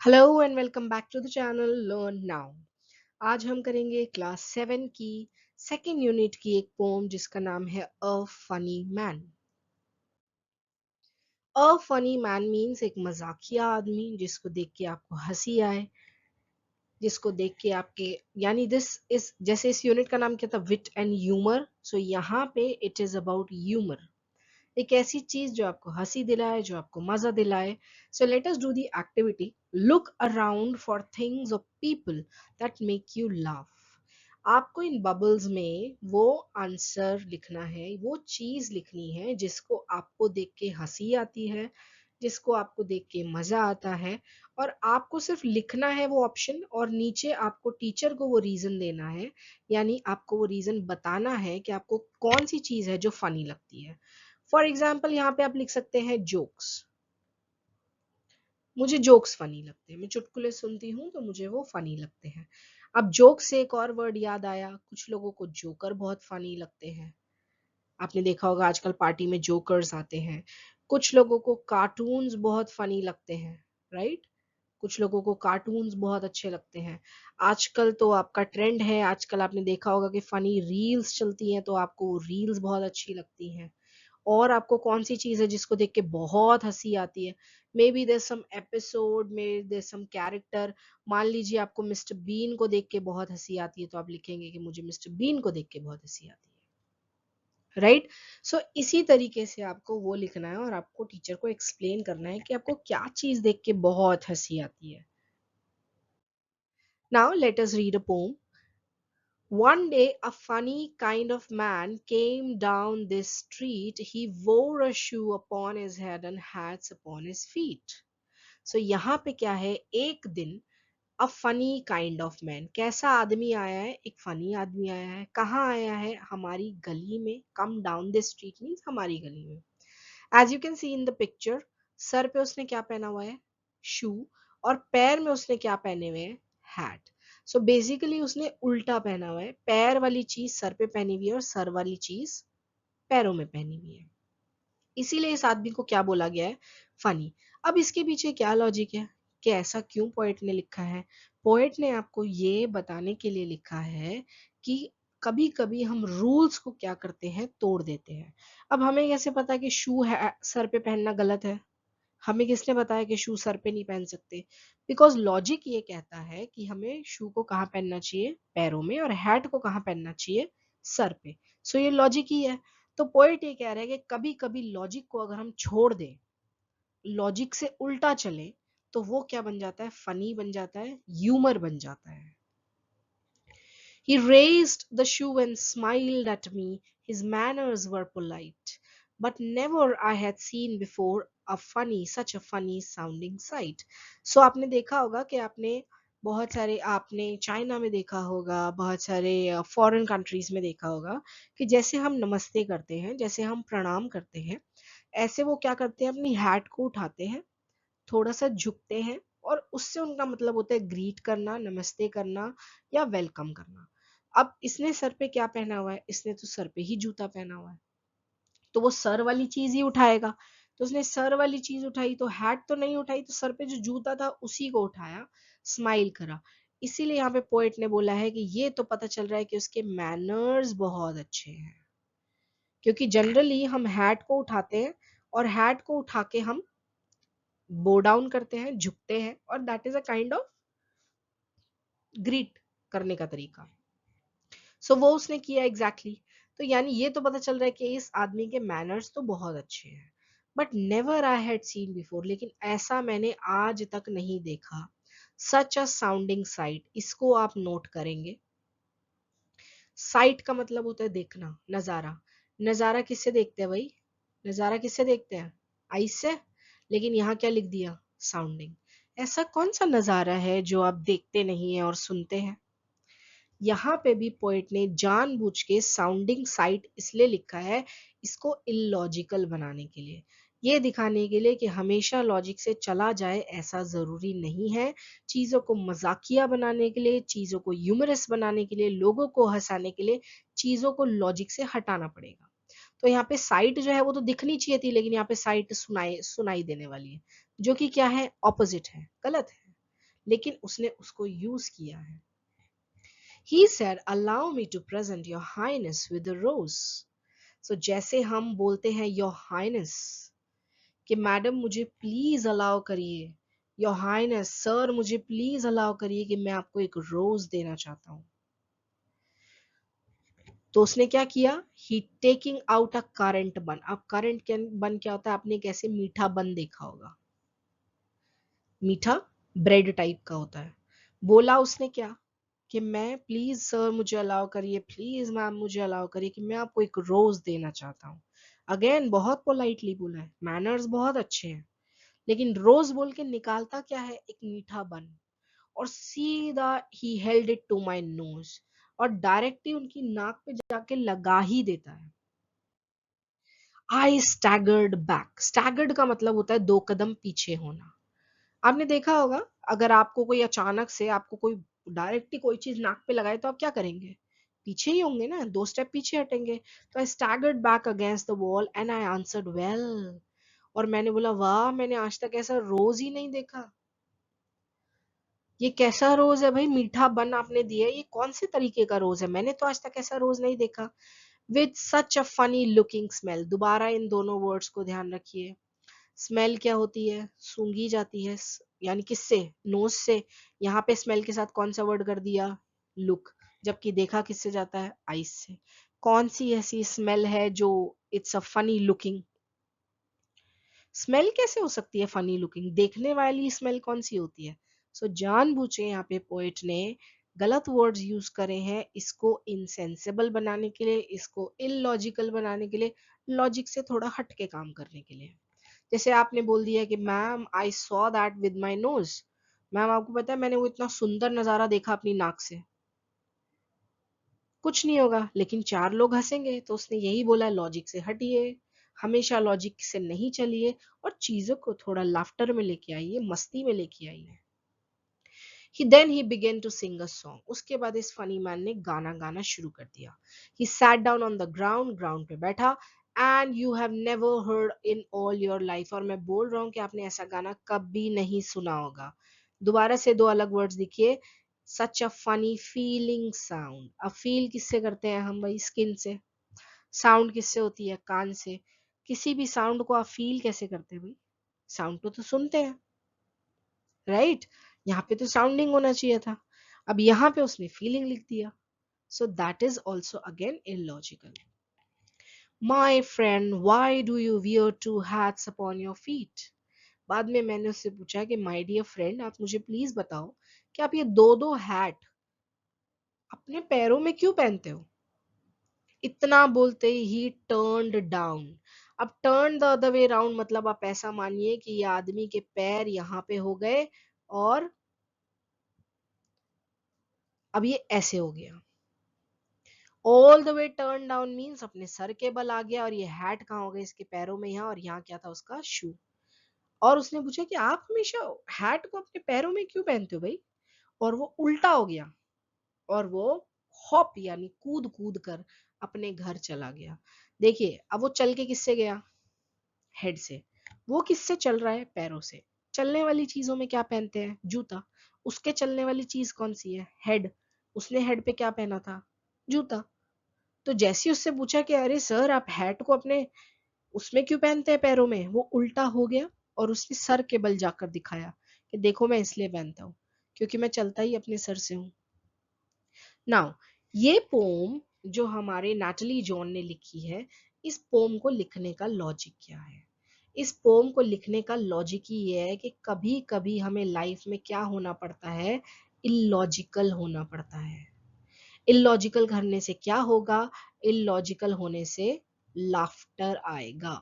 Hello and welcome back to the channel learn now. आज हम करेंगे क्लास 7 की सेकेंड यूनिट की एक पोम जिसका नाम है अ फनी मैन। अ फनी मैन मीन्स एक मजाकिया आदमी जिसको देख के आपको हंसी आए, जिसको देख के आपके यानी दिस इज जैसे इस यूनिट का नाम क्या था, विट एंड ह्यूमर। सो यहाँ पे इट इज अबाउट ह्यूमर, एक ऐसी चीज जो आपको हंसी दिलाए, जो आपको मजा दिलाए। So let us do the activity. Look around for things और people that make you laugh. आपको इन बबल्स में वो आंसर लिखना है, वो चीज लिखनी है जिसको आपको देख के हंसी आती है, जिसको आपको देख के मजा आता है। और आपको सिर्फ लिखना है वो ऑप्शन, और नीचे आपको टीचर को वो रीजन देना है, यानी आपको वो रीजन बताना है कि आपको कौन सी चीज है जो फनी लगती है। फॉर एग्जाम्पल यहाँ पे आप लिख सकते हैं जोक्स। मुझे जोक्स फनी लगते हैं, मैं चुटकुले सुनती हूँ तो मुझे वो फनी लगते हैं। अब जोक से एक और वर्ड याद आया, कुछ लोगों को जोकर बहुत फनी लगते हैं। आपने देखा होगा आजकल पार्टी में जोकर्स आते हैं। कुछ लोगों को कार्टून्स बहुत फनी लगते हैं, राइट। कुछ लोगों को कार्टून्स बहुत अच्छे लगते हैं। आजकल तो आपका ट्रेंड है, आजकल आपने देखा होगा कि फनी रील्स चलती हैं, तो आपको रील्स बहुत अच्छी लगती हैं। और आपको कौन सी चीज है जिसको देख के बहुत हंसी आती है। Maybe there some episode में देयर सम कैरेक्टर। मान लीजिए आपको मिस्टर बीन को देख के बहुत हंसी आती है, तो आप लिखेंगे कि मुझे मिस्टर बीन को देख के बहुत हंसी आती है, राइट। सो इसी तरीके से आपको वो लिखना है और आपको टीचर को एक्सप्लेन करना है कि आपको क्या चीज देख के बहुत हंसी आती है। Now let us read a poem. One day, a funny kind of man came down this street. He wore a shoe upon his head and hats upon his feet. So यहाँ पे क्या है, एक दिन a funny kind of man, कैसा आदमी आया है, एक फनी आदमी आया है। कहाँ आया है? हमारी गली में। Come down this street means हमारी गली में। As you can see in the picture, सर पे उसने क्या पहना हुआ है? शू। और पैर में उसने क्या पहने हुए हैं? हैट। सो बेसिकली उसने उल्टा पहना हुआ है, पैर वाली चीज सर पे पहनी हुई है और सर वाली चीज पैरों में पहनी हुई है। इसीलिए इस आदमी को क्या बोला गया है? फनी। अब इसके पीछे क्या लॉजिक है कि ऐसा क्यों पोएट ने लिखा है? पोएट ने आपको ये बताने के लिए लिखा है कि कभी कभी हम रूल्स को क्या करते हैं, तोड़ देते हैं। अब हमें कैसे पता कि शू है सर पे पहनना गलत है? हमें किसने बताया कि शू सर पे नहीं पहन सकते? बिकॉज लॉजिक ये कहता है कि हमें शू को कहाँ पहनना चाहिए? पैरों में। और हैट को कहाँ पहनना चाहिए? सर पे। सो ये लॉजिक ही है। तो पोएट ये कह रहा है कि कभी कभी लॉजिक को अगर हम छोड़ दें, लॉजिक से उल्टा चले, तो वो क्या बन जाता है? फनी बन जाता है, ह्यूमर बन जाता है। He raised the shoe and smiled at me. His manners were polite, but never I had seen before such a funny sounding sight. So आपने देखा होगा कि आपने चाइना में देखा होगा, बहुत सारे फॉरेन कंट्रीज में देखा होगा कि जैसे हम नमस्ते करते हैं, जैसे हम प्रणाम करते हैं, ऐसे वो क्या करते हैं, अपनी हैट को उठाते हैं, थोड़ा सा झुकते हैं, और उससे उनका मतलब होता है ग्रीट करना, नमस्ते करना या वेलकम करना। अब इसने सर पे क्या पहना हुआ है? इसने तो सर पे ही जूता पहना हुआ है, तो वो सर वाली चीज ही उठाएगा। तो उसने सर वाली चीज उठाई, तो हैट तो नहीं उठाई, तो सर पे जो जूता था उसी को उठाया, स्माइल करा। इसीलिए यहाँ पे पोएट ने बोला है कि ये तो पता चल रहा है कि उसके मैनर्स बहुत अच्छे हैं, क्योंकि जनरली हम हैट को उठाते हैं और हैट को उठा के हम बो डाउन करते हैं, झुकते हैं, और that is a kind of greet करने का तरीका। सो वो उसने किया एग्जैक्टली तो यानी ये तो पता चल रहा है कि इस आदमी के मैनर्स तो बहुत अच्छे हैं। But never I had seen before, लेकिन ऐसा मैंने आज तक नहीं देखा। सच अ साउंडिंग साइट, इसको आप नोट करेंगे। साइट का मतलब होता है देखना, नजारा। नजारा किससे देखते हैं भाई? नजारा किससे देखते हैं? आई से। लेकिन यहाँ क्या लिख दिया? साउंडिंग। ऐसा कौन सा नजारा है जो आप देखते नहीं है और सुनते हैं? यहाँ पे भी पोएट ने जानबूझ के साउंडिंग साइट इसलिए लिखा है, इसको इलॉजिकल बनाने के लिए, ये दिखाने के लिए कि हमेशा लॉजिक से चला जाए ऐसा जरूरी नहीं है। चीजों को मजाकिया बनाने के लिए, चीजों को ह्यूमरस बनाने के लिए, लोगों को हंसाने के लिए चीजों को लॉजिक से हटाना पड़ेगा। तो यहाँ पे साइट जो है वो तो दिखनी चाहिए थी, लेकिन यहाँ पे साइट सुनाई सुनाई देने वाली है, जो कि क्या है? ऑपोजिट है, गलत है। लेकिन उसने उसको यूज किया है. He said, "Allow me to present your highness with a rose." So जैसे हम बोलते हैं your highness कि मैडम मुझे प्लीज अलाउ करिए, योर हाइनेस सर मुझे प्लीज अलाउ करिए कि मैं आपको एक रोज देना चाहता हूं. तो उसने क्या किया, ही टेकिंग आउट अ करंट बन. अब करंट बन क्या होता है, आपने कैसे मीठा बन देखा होगा, मीठा ब्रेड टाइप का होता है. बोला उसने क्या कि मैं प्लीज सर मुझे अलाउ करिए, प्लीज मैम मुझे अलाउ करिए कि मैं आपको एक रोज देना चाहता हूँ. अगेन बहुत पोलाइटली बोला है, मैनर्स बहुत अच्छे हैं, लेकिन रोज बोल के निकालता क्या है, एक मीठा बन. और सीधा ही held it to my nose, और डायरेक्टली उनकी नाक पे जाके लगा ही देता है. आई स्टैगर्ड बैक. स्टैगर्ड का मतलब होता है दो कदम पीछे होना. आपने देखा होगा, अगर आपको कोई अचानक से आपको कोई डायरेक्टली कोई चीज नाक पे लगाए तो आप क्या करेंगे, पीछे ही होंगे ना, दो स्टेप पीछे हटेंगे. तो I staggered back against the wall and I answered well. और मैंने बोला वाह, मैंने आज तक ऐसा रोज ही नहीं देखा. ये कैसा रोज है भाई, मीठा बन आपने दिया, ये कौन से तरीके का रोज है, मैंने तो आज तक ऐसा रोज नहीं देखा. With such a funny looking smell. दोबारा इन दोनों वर्ड्स को ध्यान रखिए. स्मेल क्या होती है, सूंघी जाती है, यानी किससे, नोज से. यहाँ पे स्मेल के साथ कौन सा वर्ड कर दिया, लुक. जबकि देखा किससे जाता है, आइस से. कौन सी ऐसी स्मेल है जो it's a funny looking. Smell कैसे हो सकती है फनी लुकिंग, देखने वाली स्मेल कौन सी होती है. सो जानबूझे यहाँ पे पोएट ने गलत वर्ड्स यूज करे हैं, इसको इनसेंसिबल बनाने के लिए, इसको इलॉजिकल बनाने के लिए, लॉजिक से थोड़ा हट के काम करने के लिए. जैसे आपने बोल दिया कि ma'am I saw that with my nose. Ma'am आपको पता है मैंने वो इतना सुंदर नजारा देखा अपनी नाक से. कुछ नहीं होगा, लेकिन चार लोग हंसेंगे. तो उसने यही बोला, लॉजिक से हटिए, हमेशा लॉजिक से नहीं चलिए, और चीजों को थोड़ा लाफ्टर में लेके आइए, मस्ती में लेके आइए. He began to sing a song. उसके बाद इस फनी मैन ने गाना गाना शुरू कर दिया. He sat down on the ground, ground पे बैठा. And you have never heard in all your life. और मैं बोल रहा हूँ कि आपने ऐसा गाना कभी नहीं सुना होगा. दोबारा से दो अलग वर्ड्स दिखिए. Such a funny feeling sound. अब फील किससे करते हैं हम भाई, स्किन से. साउंड किससे होती है, कान से. किसी भी साउंड को आप फील कैसे करते हैं भाई, साउंड को तो सुनते हैं, राइट. यहाँ पे तो साउंडिंग होना चाहिए था, अब यहाँ पे उसने फीलिंग लिख दिया. So that is also again illogical. My friend why do you wear two hats upon your feet. बाद में मैंने उससे पूछा कि माई डियर फ्रेंड आप मुझे प्लीज बताओ कि आप ये दो दो हैट अपने पैरों में क्यों पहनते हो. इतना बोलते ही टर्न्ड डाउन. अब turn the other way round मतलब आप ऐसा मानिए कि ये आदमी के पैर यहाँ पे हो गए, और अब ये ऐसे हो गया. All the way turn down means अपने सर के बल आ गया, और ये हैट कहाँ हो गया, इसके पैरों में यहाँ, और यहाँ क्या था, उसका शू. और उसने पूछा कि आप हमेशा हैट को अपने पैरों में क्यों पहनते हो भाई. और वो उल्टा हो गया, और वो हॉप यानी कूद कूद कर अपने घर चला गया. देखिए अब वो चल के किससे गया, हेड से. वो किससे चल रहा है, पैरों से. चलने वाली चीजों में क्या पहनते हैं, जूता. उसके चलने वाली चीज कौन सी है, हेड. उसने हेड पे क्या पहना था, जूता. तो जैसे ही उससे पूछा कि अरे सर आप हैट को अपने उसमें क्यों पहनते हैं पैरों में, वो उल्टा हो गया, और उसने सर के बल जाकर दिखाया कि देखो मैं इसलिए पहनता हूँ क्योंकि मैं चलता ही अपने सर से हूँ. नाउ ये पोम जो हमारे नाटली जॉन ने लिखी है, इस पोम को लिखने का लॉजिक क्या है. इस पोम को लिखने का लॉजिक ही ये है कि कभी कभी हमें लाइफ में क्या होना पड़ता है, इलॉजिकल होना पड़ता है. इलॉजिकल करने से क्या होगा, इलॉजिकल होने से लाफ्टर आएगा.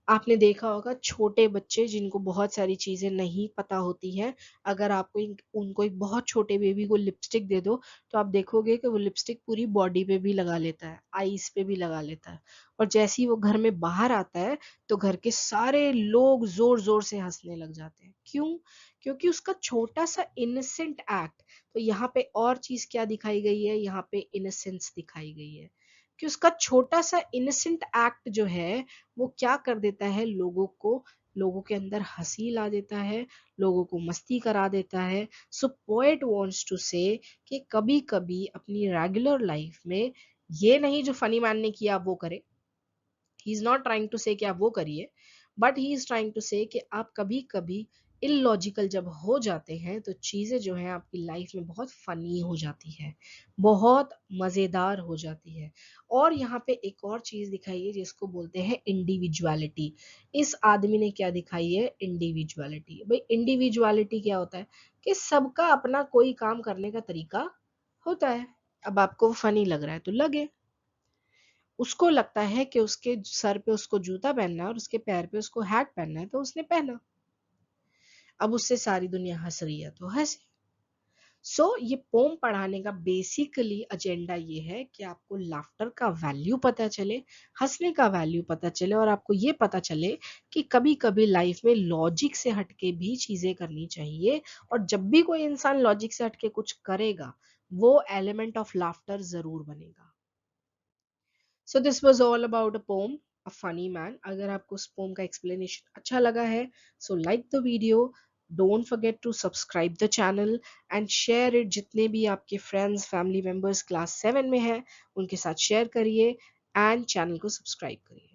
आपने देखा होगा छोटे बच्चे जिनको बहुत सारी चीजें नहीं पता होती हैं, अगर आपको उनको एक बहुत छोटे बेबी को लिपस्टिक दे दो, तो आप देखोगे कि वो लिपस्टिक पूरी बॉडी पे भी लगा लेता है, आईज पे भी लगा लेता है. और जैसे ही वो घर में बाहर आता है तो घर के सारे लोग जोर जोर से हंसने लग जाते हैं. क्यों, क्योंकि उसका छोटा सा इनोसेंट एक्ट. तो यहाँ पे और चीज क्या दिखाई गई है, यहाँ पे इनोसेंस दिखाई गई है कि उसका छोटा सा इनोसेंट एक्ट जो है वो क्या कर देता है, लोगों को लोगों के अंदर हंसी ला देता है, लोगों को मस्ती करा देता है। सो पोएट वांट्स टू से कि कभी कभी अपनी रेगुलर लाइफ में ये नहीं जो फनी मैन ने किया आप वो करे, he is not trying to say कि आप वो करिए, but he is trying to say कि आप कभी कभी इलॉजिकल जब हो जाते हैं तो चीज़ें जो हैं आपकी लाइफ में बहुत फनी हो जाती है, बहुत मज़ेदार हो जाती है। और यहाँ पे एक और चीज़ दिखाई है जिसको बोलते हैं इंडिविजुअलिटी। इस आदमी ने क्या दिखाई है? इंडिविजुअलिटी। भाई इंडिविजुअलिटी क्या होता है कि सबका अपना कोई काम करने का तरीका होता है। अब आपको फनी लग रहा है तो लगे, उसको लगता है कि उसके सर पे उसको जूता पहनना है और उसके पैर पे उसको हैट पहनना है तो उसने पहना। अब उससे सारी दुनिया हंस रही है तो हंसे। सो ये पोम पढ़ाने का बेसिकली एजेंडा ये है कि आपको लाफ्टर का वैल्यू पता चले, हंसने का वैल्यू पता चले, और आपको ये पता चले कि कभी कभी लाइफ में लॉजिक से हटके भी चीजें करनी चाहिए, और जब भी कोई इंसान लॉजिक से हटके कुछ करेगा वो एलिमेंट ऑफ लाफ्टर जरूर बनेगा। So this was all about a poem, a funny man. अगर आपको उस पोम का एक्सप्लेनेशन अच्छा लगा है so like the video, don't forget to subscribe the channel and share it. जितने भी आपके फ्रेंड्स फैमिली मेंबर्स क्लास 7 में हैं उनके साथ शेयर करिए एंड चैनल को सब्सक्राइब करिए।